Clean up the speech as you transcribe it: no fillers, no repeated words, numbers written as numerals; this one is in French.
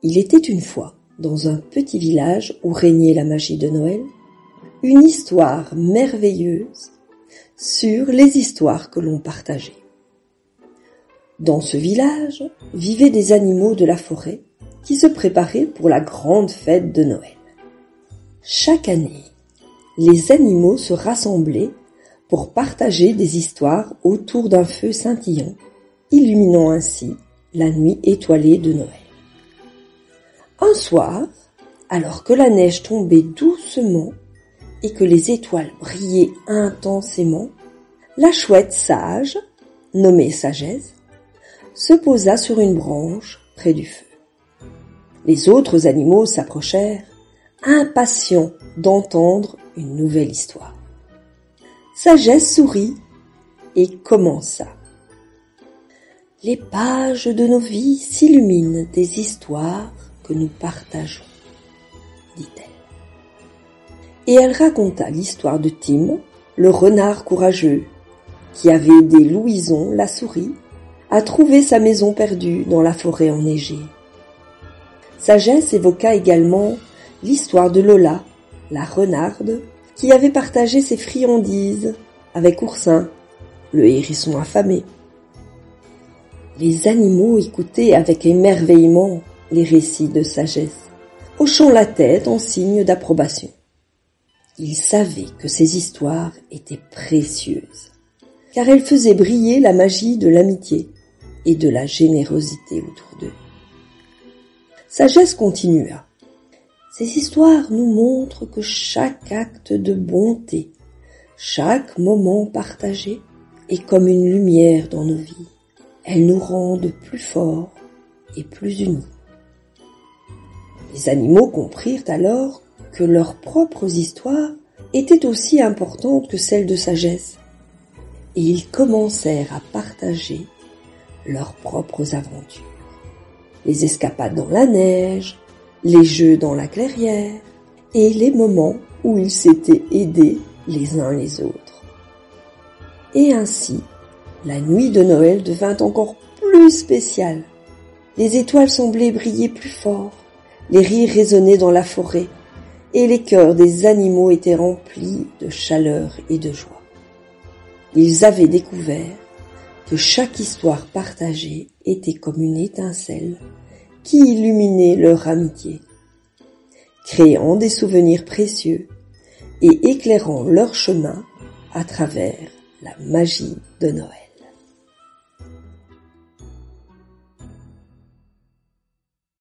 Il était une fois, dans un petit village où régnait la magie de Noël, une histoire merveilleuse sur les histoires que l'on partageait. Dans ce village vivaient des animaux de la forêt qui se préparaient pour la grande fête de Noël. Chaque année, les animaux se rassemblaient pour partager des histoires autour d'un feu scintillant, illuminant ainsi la nuit étoilée de Noël. Un soir, alors que la neige tombait doucement et que les étoiles brillaient intensément, la chouette sage, nommée Sagesse, se posa sur une branche près du feu. Les autres animaux s'approchèrent, impatients d'entendre une nouvelle histoire. Sagesse sourit et commença. « Les pages de nos vies s'illuminent des histoires que nous partageons, dit-elle. Et elle raconta l'histoire de Tim, le renard courageux, qui avait aidé Louison, la souris, à trouver sa maison perdue dans la forêt enneigée. Sagesse évoqua également l'histoire de Lola, la renarde, qui avait partagé ses friandises avec Oursin, le hérisson affamé. Les animaux écoutaient avec émerveillement les récits de Sagesse, hochant la tête en signe d'approbation. Ils savaient que ces histoires étaient précieuses, car elles faisaient briller la magie de l'amitié et de la générosité autour d'eux. Sagesse continua. Ces histoires nous montrent que chaque acte de bonté, chaque moment partagé est comme une lumière dans nos vies. Elles nous rendent plus forts et plus unis. Les animaux comprirent alors que leurs propres histoires étaient aussi importantes que celles de Sagesse, et ils commencèrent à partager leurs propres aventures. Les escapades dans la neige, les jeux dans la clairière, et les moments où ils s'étaient aidés les uns les autres. Et ainsi, la nuit de Noël devint encore plus spéciale. Les étoiles semblaient briller plus fort, les rires résonnaient dans la forêt, et les cœurs des animaux étaient remplis de chaleur et de joie. Ils avaient découvert que chaque histoire partagée était comme une étincelle qui illuminait leur amitié, créant des souvenirs précieux et éclairant leur chemin à travers la magie de Noël.